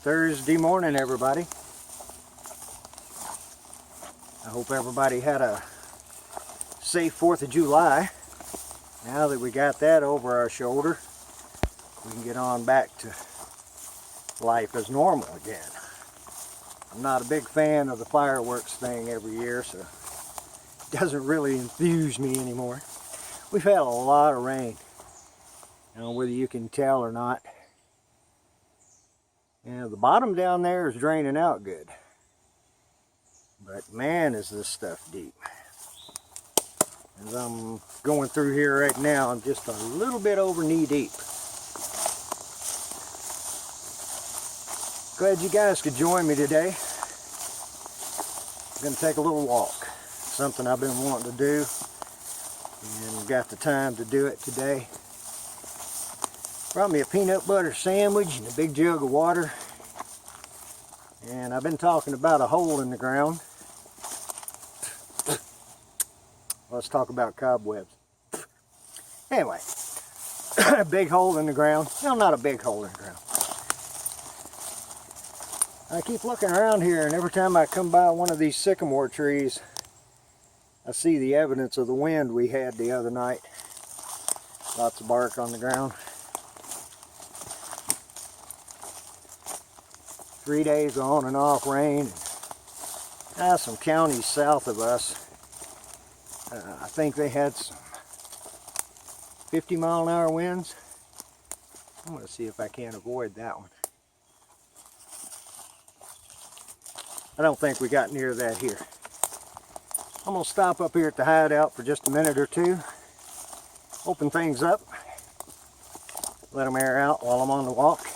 Thursday morning, everybody. I hope everybody had a safe 4th of July. Now that we got that over our shoulder, we can get on back to life as normal again. I'm not a big fan of the fireworks thing every year, so it doesn't really enthuse me anymore. We've had a lot of rain. I don't know whether you can tell or not. Yeah, the bottom down there is draining out good. But man, is this stuff deep. As I'm going through here right now, I'm just a little bit over knee deep. Glad you guys could join me today. I'm going to take a little walk. Something I've been wanting to do, and got the time to do it today. Brought me a peanut butter sandwich and a big jug of water. And I've been talking about a hole in the ground. Let's talk about cobwebs. Anyway, a big hole in the ground. No, not a big hole in the ground. I keep looking around here, and every time I come by one of these sycamore trees, I see the evidence of the wind we had the other night. Lots of bark on the ground. 3 days on and off rain. Some counties south of us, I think they had some 50-mile-an-hour winds. I'm going to see if I can't avoid that one. I don't think we got near that here. I'm going to stop up here at the hideout for just a minute or two, open things up, let them air out while I'm on the walk.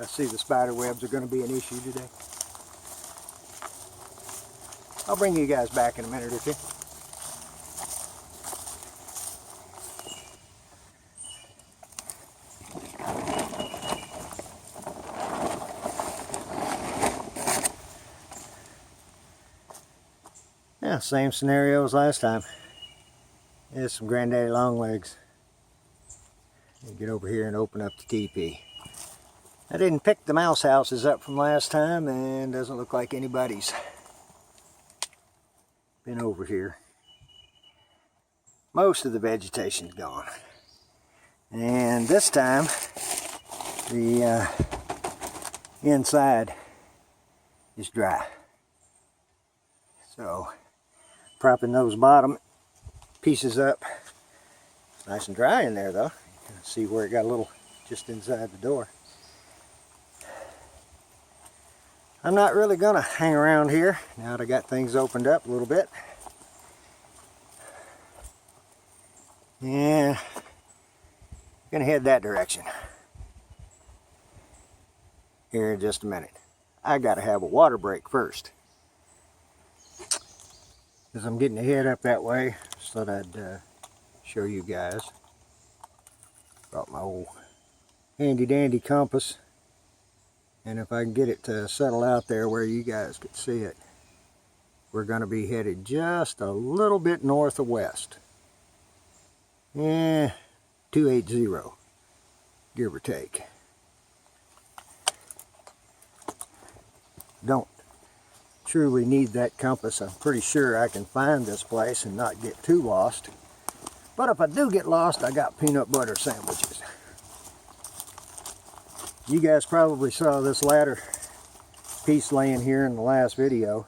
I see the spider webs are going to be an issue today. I'll bring you guys back in a minute or two. Yeah, same scenario as last time. There's some granddaddy longlegs. Get over here and open up the teepee. I didn't pick the mouse houses up from last time, and doesn't look like anybody's been over here. Most of the vegetation's gone. And this time, the inside is dry. So, propping those bottom pieces up. Nice and dry in there though. You can see where it got a little just inside the door. I'm not really going to hang around here now that I got things opened up a little bit. Yeah, going to head that direction here in just a minute. I got to have a water break first, because I'm getting to head up that way. Just thought I'd show you guys. Brought my old handy dandy compass. And if I can get it to settle out there where you guys could see it, we're going to be headed just a little bit north of west. Yeah, 280, give or take. Don't truly need that compass. I'm pretty sure I can find this place and not get too lost. But if I do get lost, I got peanut butter sandwiches. You guys probably saw this ladder piece laying here in the last video.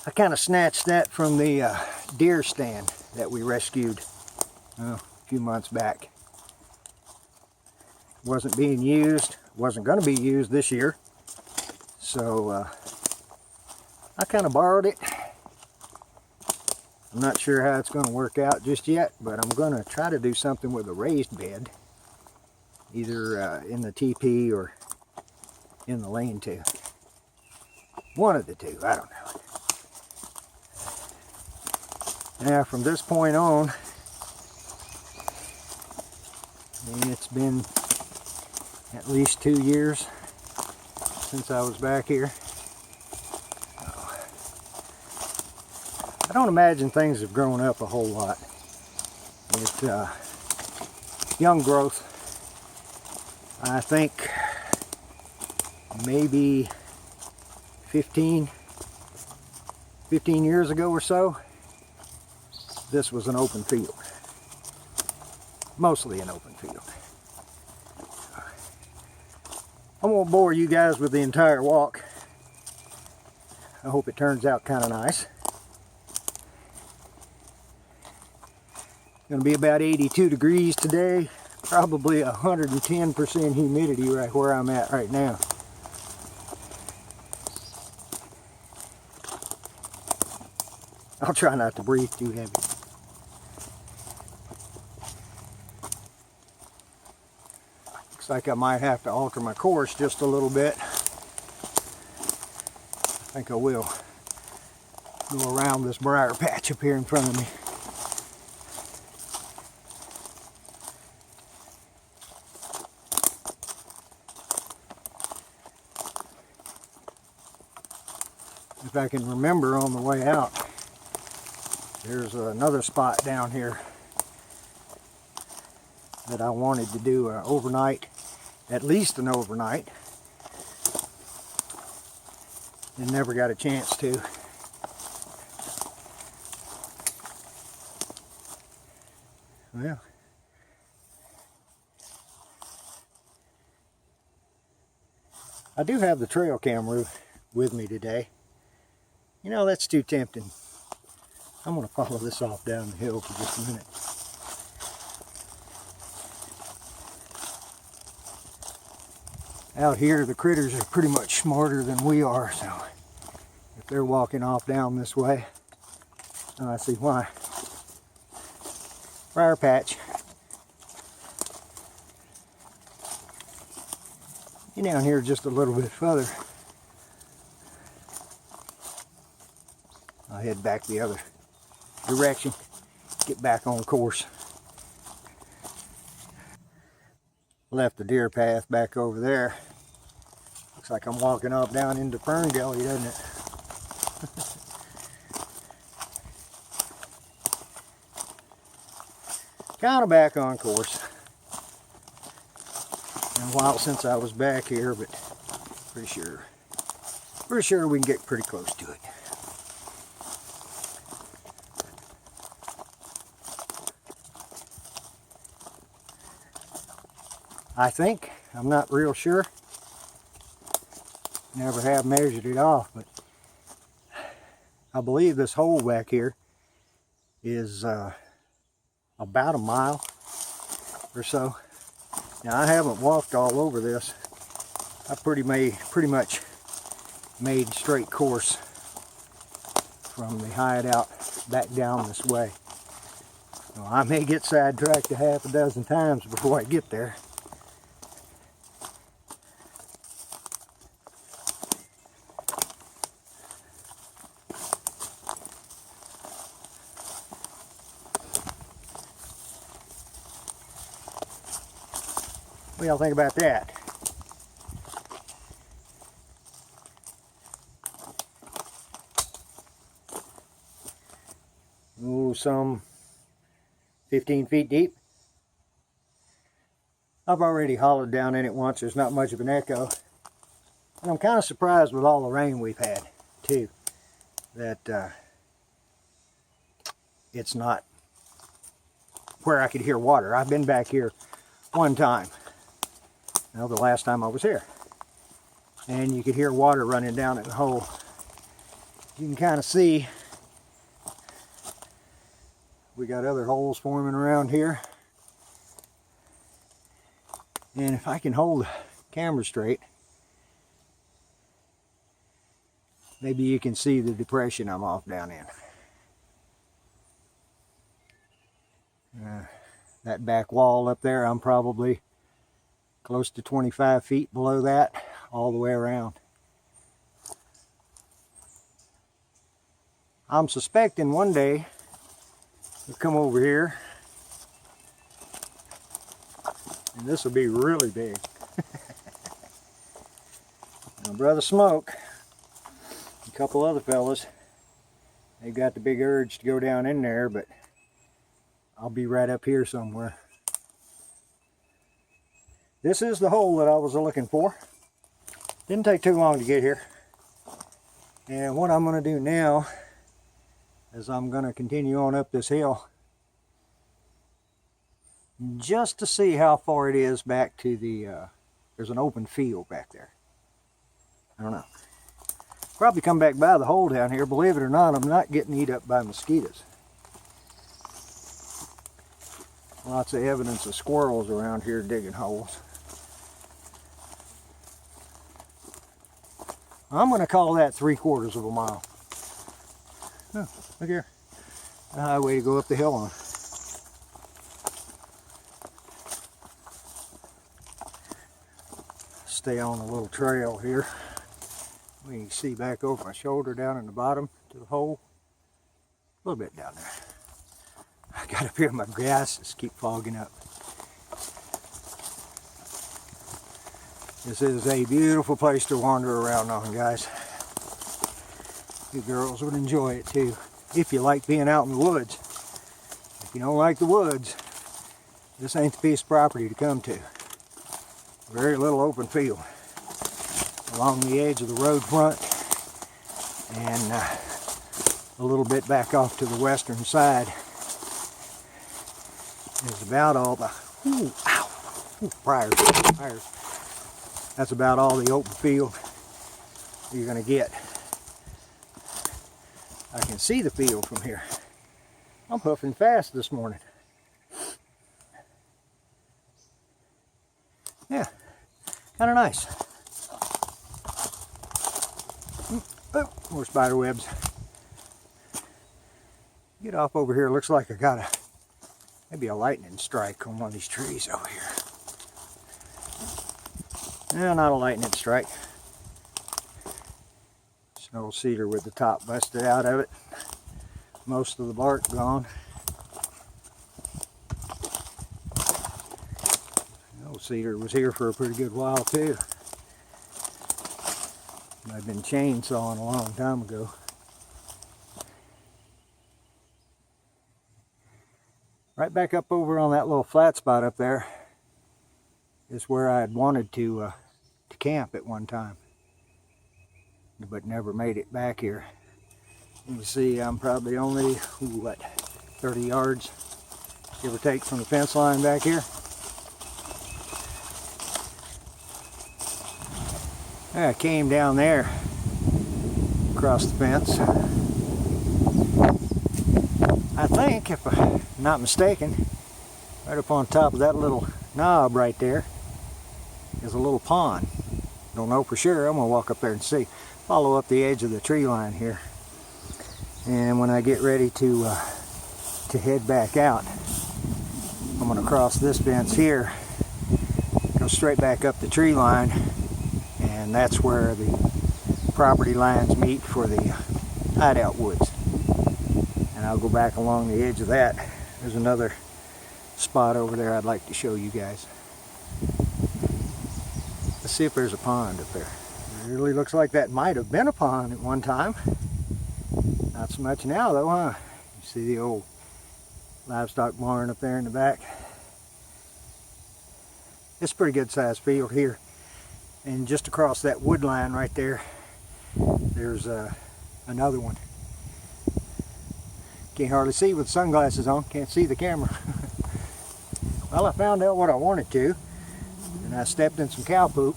I kind of snatched that from the deer stand that we rescued a few months back. Wasn't being used, wasn't going to be used this year. So I kind of borrowed it. I'm not sure how it's going to work out just yet, but I'm going to try to do something with a raised bed. Either in the teepee or in the lean-to. One of the two, I don't know. Now from this point on, it's been at least 2 years since I was back here. I don't imagine things have grown up a whole lot. young growth. I think maybe 15 years ago or so, this was an open field. Mostly an open field. I won't bore you guys with the entire walk. I hope it turns out kind of nice. It's going to be about 82 degrees today. Probably 110% humidity right where I'm at right now. I'll try not to breathe too heavy. Looks like I might have to alter my course just a little bit. I think I will go around this briar patch up here in front of me. If I can remember on the way out, there's another spot down here that I wanted to do an overnight, at least an overnight, and never got a chance to. Well, I do have the trail camera with me today. You know, that's too tempting. I'm going to follow this off down the hill for just a minute. Out here, the critters are pretty much smarter than we are, so if they're walking off down this way, I see why. Briar Patch. Get down here just a little bit further. I'll head back the other direction, get back on course. Left the deer path back over there. Looks like I'm walking off down into Fern Gully, doesn't it? Kind of back on course. Been a while since I was back here, but pretty sure we can get pretty close to it. I think, I'm not real sure, never have measured it off, but I believe this hole back here is about a mile or so. Now I haven't walked all over this. I pretty much made straight course from the hideout back down this way. So I may get sidetracked a half a dozen times before I get there. What do y'all think about that? Ooh, some 15 feet deep. I've already hollowed down in it once. There's not much of an echo. And I'm kind of surprised with all the rain we've had, too, that it's not where I could hear water. I've been back here one time. Well, the last time I was here, and you could hear water running down in the hole. You can kind of see we got other holes forming around here, and if I can hold the camera straight, maybe you can see the depression I'm off down in. That back wall up there, I'm probably close to 25 feet below that, all the way around. I'm suspecting one day we'll come over here and this will be really big. Now, Brother Smoke, a couple other fellas, they've got the big urge to go down in there, but I'll be right up here somewhere. this is the hole that I was looking for. Didn't take too long to get here. And what I'm going to do now is I'm going to continue on up this hill just to see how far it is back to the, there's an open field back there. I don't know. Probably come back by the hole down here. Believe it or not, I'm not getting eat up by mosquitoes. Lots of evidence of squirrels around here digging holes. I'm going to call that 3/4 of a mile. Oh, look here. A highway to go up the hill on. Stay on a little trail here. We can see back over my shoulder down in the bottom to the hole. A little bit down there. I got up here, my glasses keep fogging up. This is a beautiful place to wander around on, guys. You girls would enjoy it too, if you like being out in the woods. If you don't like the woods, this ain't the piece of property to come to. Very little open field along the edge of the road front, and a little bit back off to the western side is about all the briars. That's about all the open field you're going to get. I can see the field from here. I'm hoofing fast this morning. Yeah, kind of nice. Oh, more spider webs. Get off over here. Looks like I got maybe a lightning strike on one of these trees over here. No, not a lightning strike. It's an old cedar with the top busted out of it. Most of the bark gone. The old cedar was here for a pretty good while too. I've been chainsawing a long time ago. Right back up over on that little flat spot up there is where I had wanted to camp at one time, but never made it back here. You can see I'm probably only, what, 30 yards, give or take, from the fence line back here. I came down there across the fence. I think, if I'm not mistaken, right up on top of that little knob right there is a little pond. Don't know for sure. I'm going to walk up there and see. Follow up the edge of the tree line here. And when I get ready to head back out, I'm going to cross this fence here, go straight back up the tree line, and that's where the property lines meet for the hideout woods. And I'll go back along the edge of that. There's another spot over there I'd like to show you guys. Let's see if there's a pond up there. It really looks like that might have been a pond at one time. Not so much now though, huh? You see the old livestock barn up there in the back. It's a pretty good sized field here. And just across that wood line right there, there's another one. Can't hardly see with sunglasses on, can't see the camera. Well, I found out what I wanted to, and I stepped in some cow poop.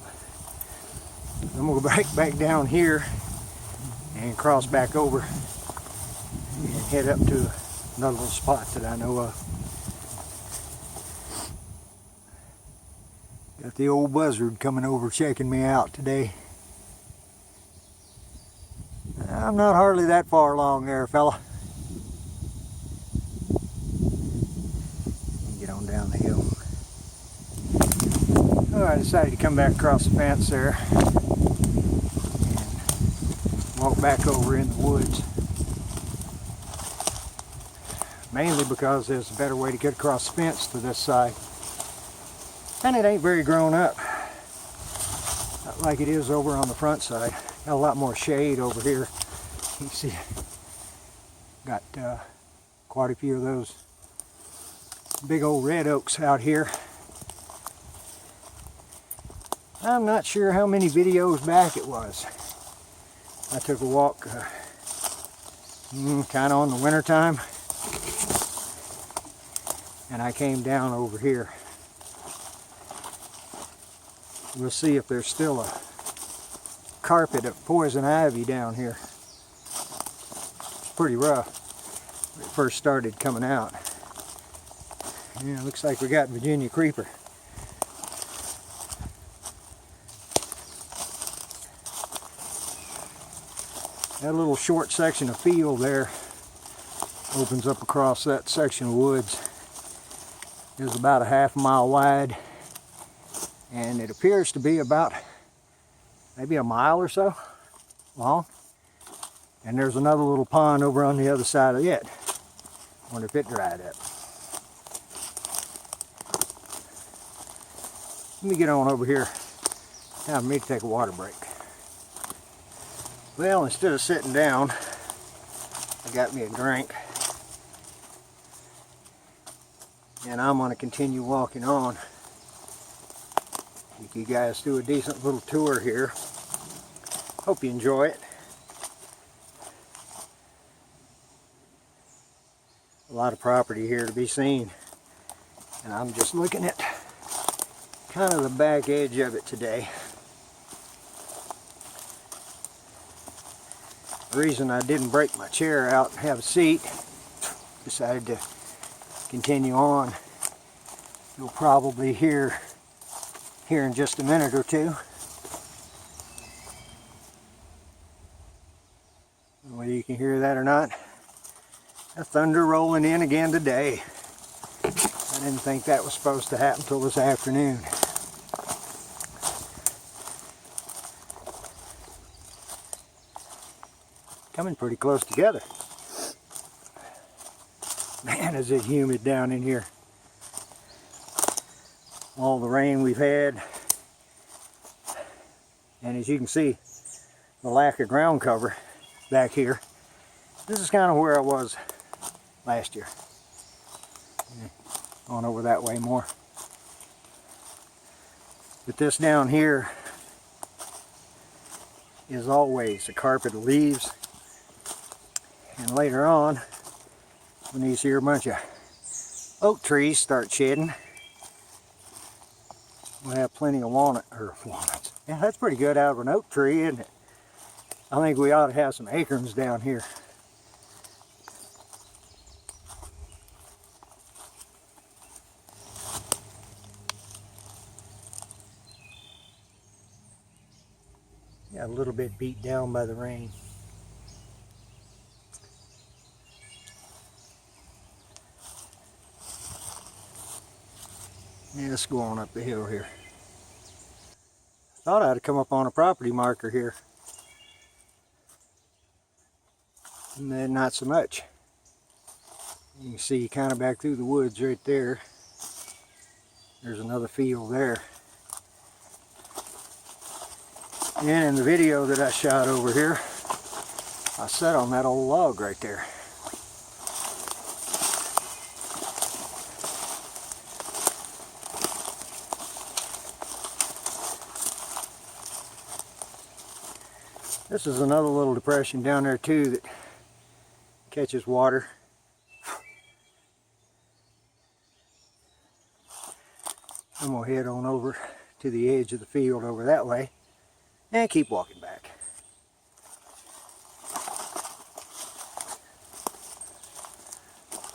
I'm going to go back down here and cross back over and head up to another little spot that I know of. Got the old Buzzard coming over checking me out today. I'm not hardly that far along there, fella. Get on down the hill. Oh, I decided to come back across the fence there and walk back over in the woods. Mainly because there's a better way to get across the fence to this side. And it ain't very grown up. Not like it is over on the front side. Got a lot more shade over here. You can see, got quite a few of those big old red oaks out here. I'm not sure how many videos back it was. I took a walk kind of on the winter time, and I came down over here. We'll see if there's still a carpet of poison ivy down here. It's pretty rough when it first started coming out. Yeah, looks like we got Virginia creeper. That little short section of field there opens up across that section of woods. It's about a half mile wide, and it appears to be about maybe a mile or so long. And there's another little pond over on the other side of it. Wonder if it dried up. Let me get on over here. Time for me to take a water break. Well, instead of sitting down, I got me a drink. And I'm going to continue walking on. Take you guys do a decent little tour here. Hope you enjoy it. A lot of property here to be seen. And I'm just looking at kind of the back edge of it today. The reason I didn't break my chair out and have a seat, decided to continue on. You'll probably hear here in just a minute or two. Whether you can hear that or not, a thunder rolling in again today. I didn't think that was supposed to happen until this afternoon. Coming pretty close together. Man, is it humid down in here. All the rain we've had. And as you can see, the lack of ground cover back here. This is kind of where I was last year. On over that way more. But this down here is always a carpet of leaves. And later on, when these here bunch of oak trees start shedding, we'll have plenty of walnuts. Yeah, that's pretty good out of an oak tree, isn't it? I think we ought to have some acorns down here. Got a little bit beat down by the rain. Yeah, let's go on up the hill here. Thought I'd come up on a property marker here. And then not so much. You can see kind of back through the woods right there. There's another field there. And in the video that I shot over here, I sat on that old log right there. This is another little depression down there too that catches water. I'm going to head on over to the edge of the field over that way and keep walking back.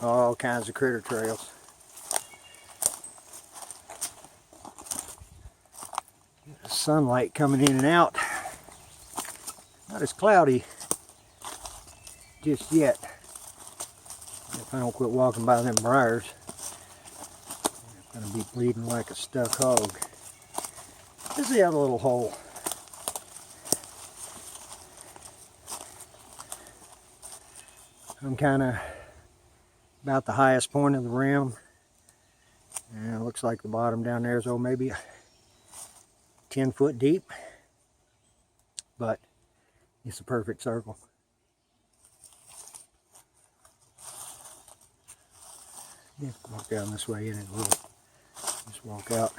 All kinds of critter trails. The sunlight coming in and out. Not as cloudy just yet. If I don't quit walking by them briars, I'm going to be bleeding like a stuck hog. This is the other little hole. I'm kind of about the highest point of the rim. And it looks like the bottom down there is maybe 10 foot deep. But it's a perfect circle. Yeah, walk down this way in it a little. Just walk out.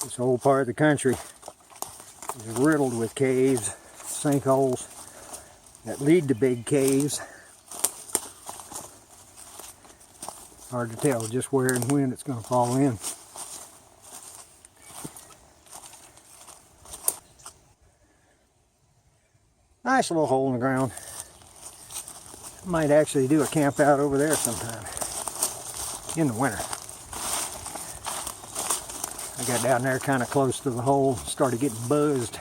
This whole part of the country is riddled with caves, sinkholes that lead to big caves. Hard to tell just where and when it's going to fall in. Nice little hole in the ground. Might actually do a camp out over there sometime in the winter. I got down there kind of close to the hole, started getting buzzed.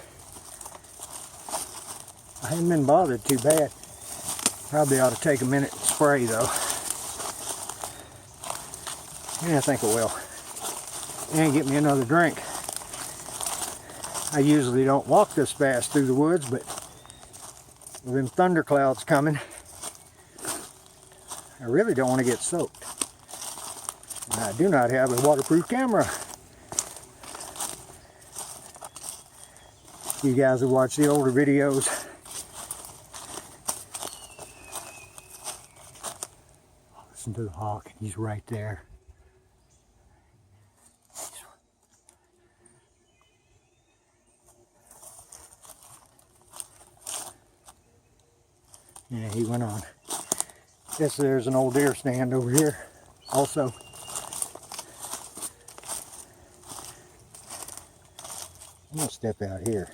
I hadn't been bothered too bad. Probably ought to take a minute and spray though. Yeah, I think I will. And get me another drink. I usually don't walk this fast through the woods, but with them thunderclouds coming, I really don't want to get soaked. And I do not have a waterproof camera. You guys who watch the older videos, listen to the hawk. He's right there. Yeah, he went on. Guess there's an old deer stand over here also. I'm gonna step out here.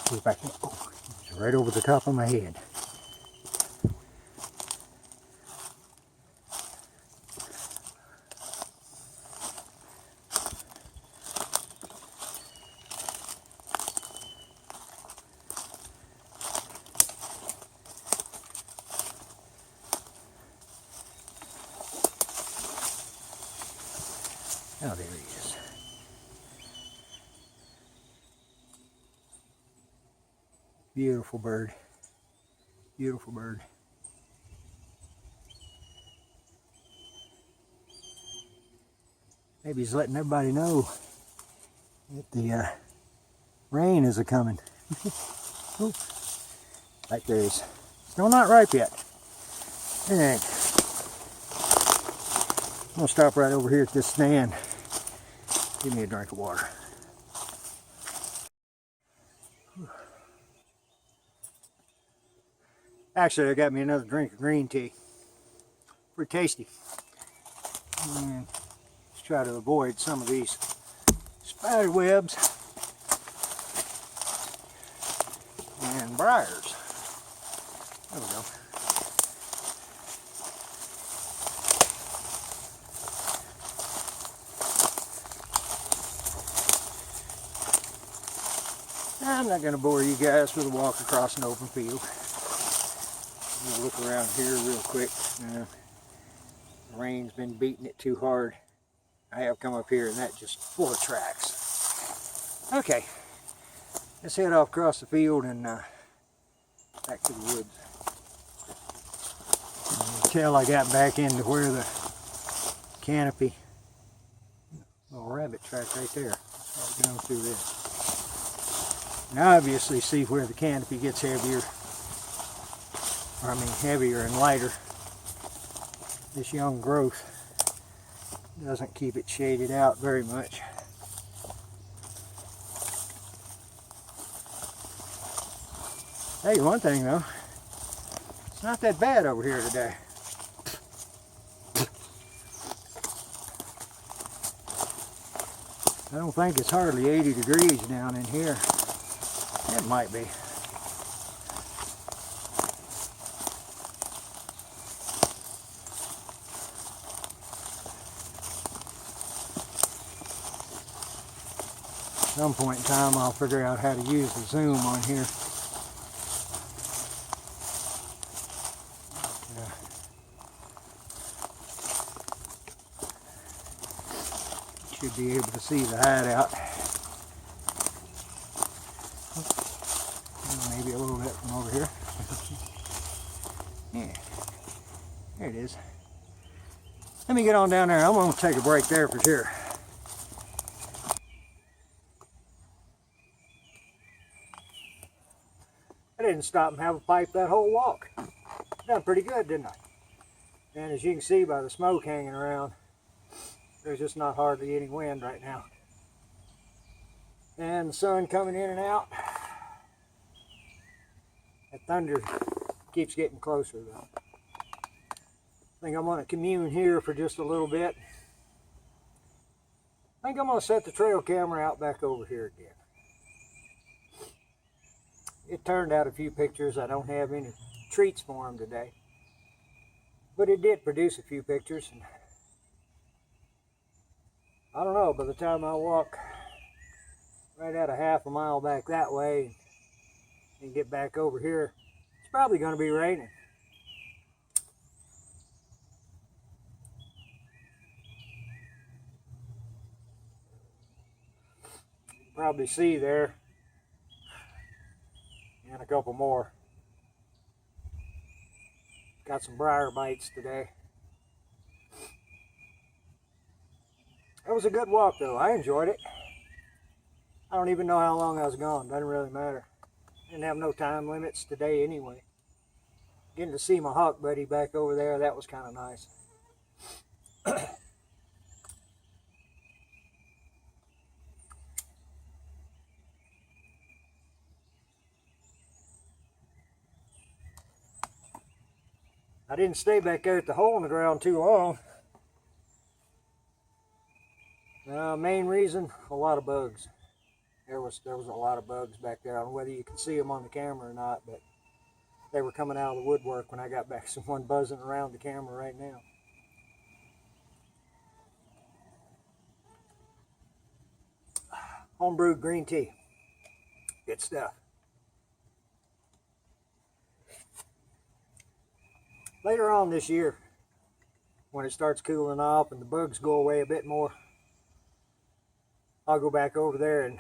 See if I can. Oh, it's right over the top of my head. Oh, there he is. Beautiful bird. Beautiful bird. Maybe he's letting everybody know that the rain is a-coming. Right there is. Still not ripe yet. Alright. I'm going to stop right over here at this stand. Give me a drink of water. Actually, I got me another drink of green tea. Pretty tasty. And let's try to avoid some of these spider webs and briars. There we go. I'm not going to bore you guys with a walk across an open field. I'm going to look around here real quick. The rain's been beating it too hard. I have come up here and that's just full of tracks. Okay, let's head off across the field and back to the woods. You can tell I got back into where the canopy, little rabbit track right there. I'll go through this. And obviously see where the canopy gets heavier, heavier and lighter. This young growth doesn't keep it shaded out very much. Tell you one thing though, it's not that bad over here today. I don't think it's hardly 80 degrees down in here. It might be. At some point in time I'll figure out how to use the zoom on here. Should be able to see the hideout. Maybe a little bit from over here. Yeah, there it is. Let me get on down there. I'm going to take a break there for sure. I didn't stop and have a pipe that whole walk. Done pretty good, didn't I? And as you can see by the smoke hanging around, There's just not hardly any wind right now. And the sun coming in and out. That thunder keeps getting closer though. I think I'm going to commune here for just a little bit. I think I'm going to set the trail camera out back over here again. It turned out a few pictures. I don't have any treats for them today. But it did produce a few pictures. And I don't know, by the time I walk right at a half a mile back that way and get back over here, it's probably going to be raining. Probably see there and a couple more. Got some briar bites today. That was a good walk though. I enjoyed it. I don't even know how long I was gone. Doesn't really matter. Didn't have no time limits today anyway. Getting to see my hawk buddy back over there, that was kind of nice. I didn't stay back there at the hole in the ground too long. Main reason, a lot of bugs. There was a lot of bugs back there. I don't know whether you can see them on the camera or not, but they were coming out of the woodwork when I got back. Someone buzzing around the camera right now. Homebrewed green tea. Good stuff. Later on this year, when it starts cooling off and the bugs go away a bit more, I'll go back over there and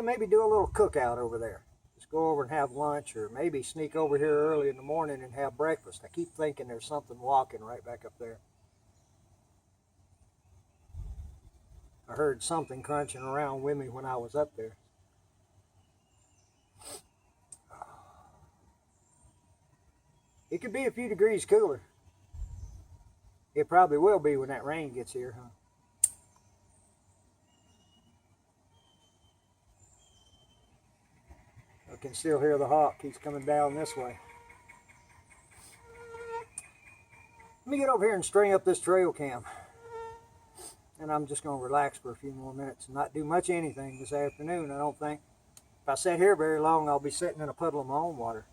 maybe do a little cookout over there. Just go over and have lunch, or maybe sneak over here early in the morning and have breakfast. I keep thinking there's something walking right back up there. I heard something crunching around with me when I was up there. It could be a few degrees cooler. It probably will be when that rain gets here, huh? I can still hear the hawk. He's coming down this way. Let me get over here and string up this trail cam. And I'm just going to relax for a few more minutes and not do much anything this afternoon, I don't think. If I sit here very long, I'll be sitting in a puddle of my own water.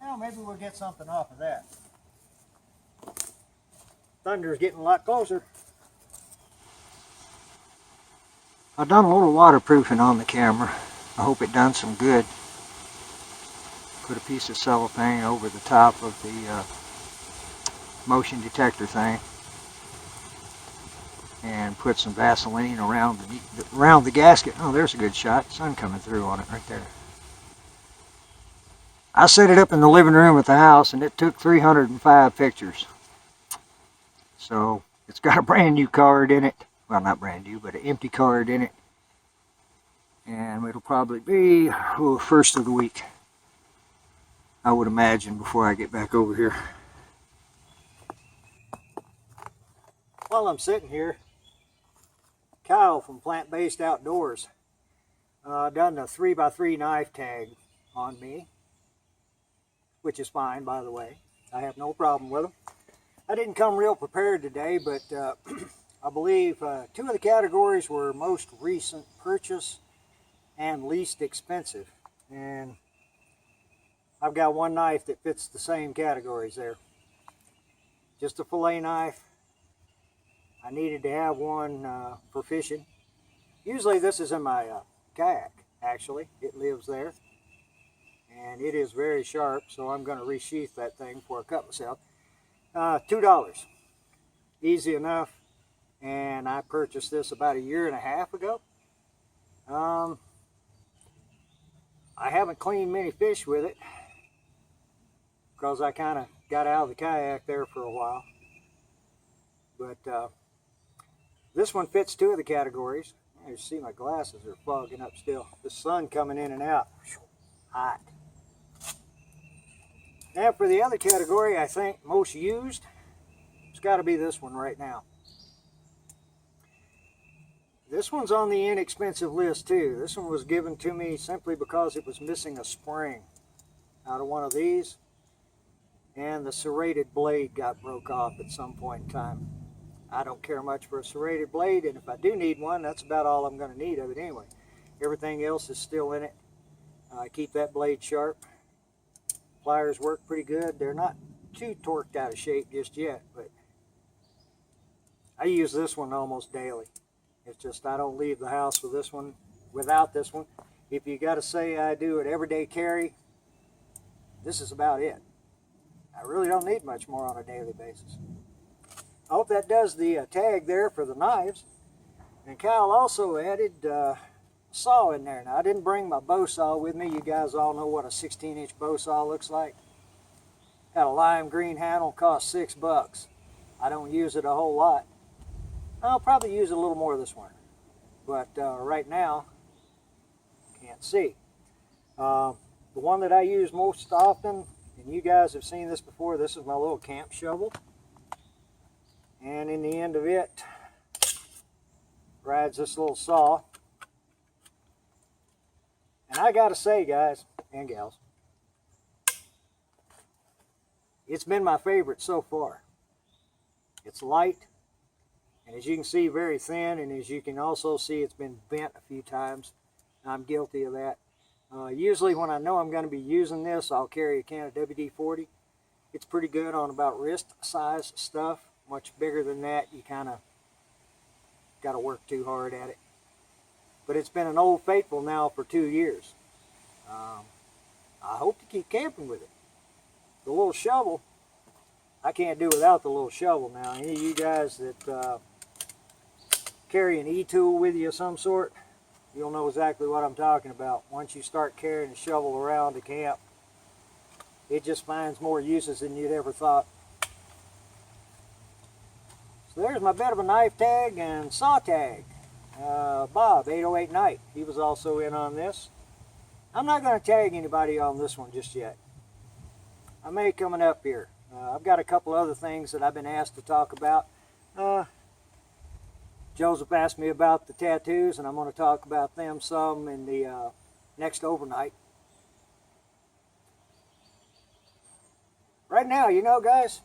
Well, maybe we'll get something off of that. Thunder's getting a lot closer. I've done a little waterproofing on the camera. I hope it done some good. Put a piece of cellophane over the top of the motion detector thing. And put some Vaseline around the gasket. Oh, there's a good shot. Sun coming through on it right there. I set it up in the living room at the house and it took 305 pictures. So it's got a brand new card in it. Well, not brand new, but an empty card in it. And it'll probably be first of the week. I would imagine, before I get back over here. While I'm sitting here, Kyle from Plant-Based Outdoors done a 3x3 knife tag on me, which is fine, by the way. I have no problem with them. I didn't come real prepared today, but I believe 2 of the categories were most recent purchase and least expensive. And I've got one knife that fits the same categories there. Just a fillet knife. I needed to have one for fishing. Usually this is in my kayak, actually. It lives there. And it is very sharp, so I'm going to resheath that thing before I cut myself. $2. Easy enough. And I purchased this about 1.5 years ago. I haven't cleaned many fish with it, because I kind of got out of the kayak there for a while. But this one fits 2 of the categories. You see my glasses are fogging up still. The sun coming in and out. Hot. Now for the other category, I think most used, it's got to be this one right now. This one's on the inexpensive list too. This one was given to me simply because it was missing a spring out of one of these, and the serrated blade got broke off at some point in time. I don't care much for a serrated blade, and if I do need one, that's about all I'm going to need of it anyway. Everything else is still in it. I keep that blade sharp. Pliers work pretty good. They're not too torqued out of shape just yet, but I use this one almost daily. It's just I don't leave the house with this one, without this one. If you got to say I do an everyday carry, this is about it. I really don't need much more on a daily basis. I hope that does the tag there for the knives. And Kyle also added saw in there. Now I didn't bring my bow saw with me. You guys all know what a 16-inch bow saw looks like. Got a lime green handle, cost $6. I don't use it a whole lot. I'll probably use it a little more this winter, but right now, can't see. The one that I use most often, and you guys have seen this before, this is my little camp shovel. And in the end of it, rides this little saw. And I gotta say, guys and gals, it's been my favorite so far. It's light, and as you can see, very thin, and as you can also see, it's been bent a few times. I'm guilty of that. Usually when I know I'm going to be using this, I'll carry a can of WD-40. It's pretty good on about wrist size stuff. Much bigger than that, you kind of got to work too hard at it. But it's been an old faithful now for 2 years. I hope to keep camping with it. The little shovel, I can't do without the little shovel now. Any of you guys that carry an e-tool with you of some sort, you'll know exactly what I'm talking about. Once you start carrying a shovel around the camp, it just finds more uses than you'd ever thought. So there's my bit of a knife tag and saw tag. Bob, 808 Night, he was also in on this. I'm not going to tag anybody on this one just yet. I may coming up here. I've got a couple other things that I've been asked to talk about. Joseph asked me about the tattoos, and I'm going to talk about them some in the next overnight. Right now, you know, guys,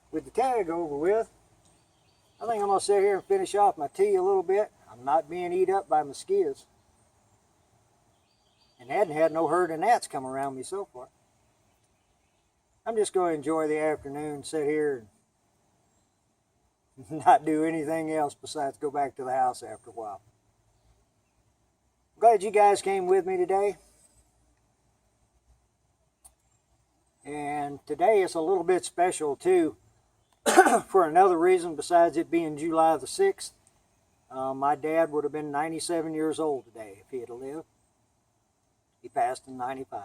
with the tag over with, I think I'm going to sit here and finish off my tea a little bit. I'm not being eaten up by mosquitoes. And hadn't had no herd of gnats come around me so far. I'm just going to enjoy the afternoon, sit here and not do anything else besides go back to the house after a while. I'm glad you guys came with me today. And today is a little bit special too, for another reason besides it being July the 6th. My dad would have been 97 years old today if he had lived. He passed in 95.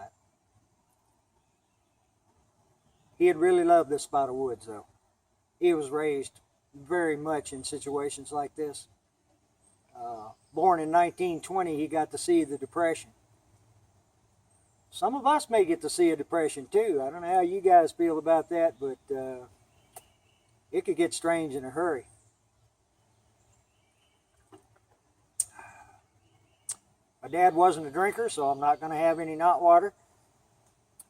He had really loved this spot of woods though. He was raised very much in situations like this. Born in 1920, he got to see the Depression. some of us may get to see a depression too. I don't know how you guys feel about that, but it could get strange in a hurry. My dad wasn't a drinker, so I'm not going to have any knot water.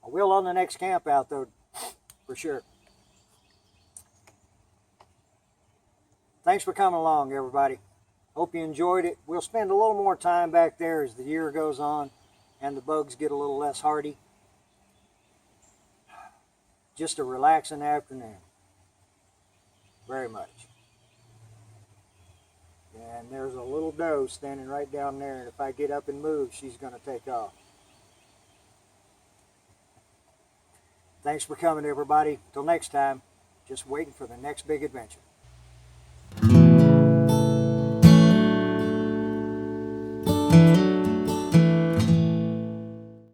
I will on the next camp out though, for sure. Thanks for coming along, everybody. Hope you enjoyed it. We'll spend a little more time back there as the year goes on and the bugs get a little less hardy. Just a relaxing afternoon. Very much. And there's a little doe standing right down there, and if I get up and move, she's going to take off. Thanks for coming, everybody. Till next time, just waiting for the next big adventure.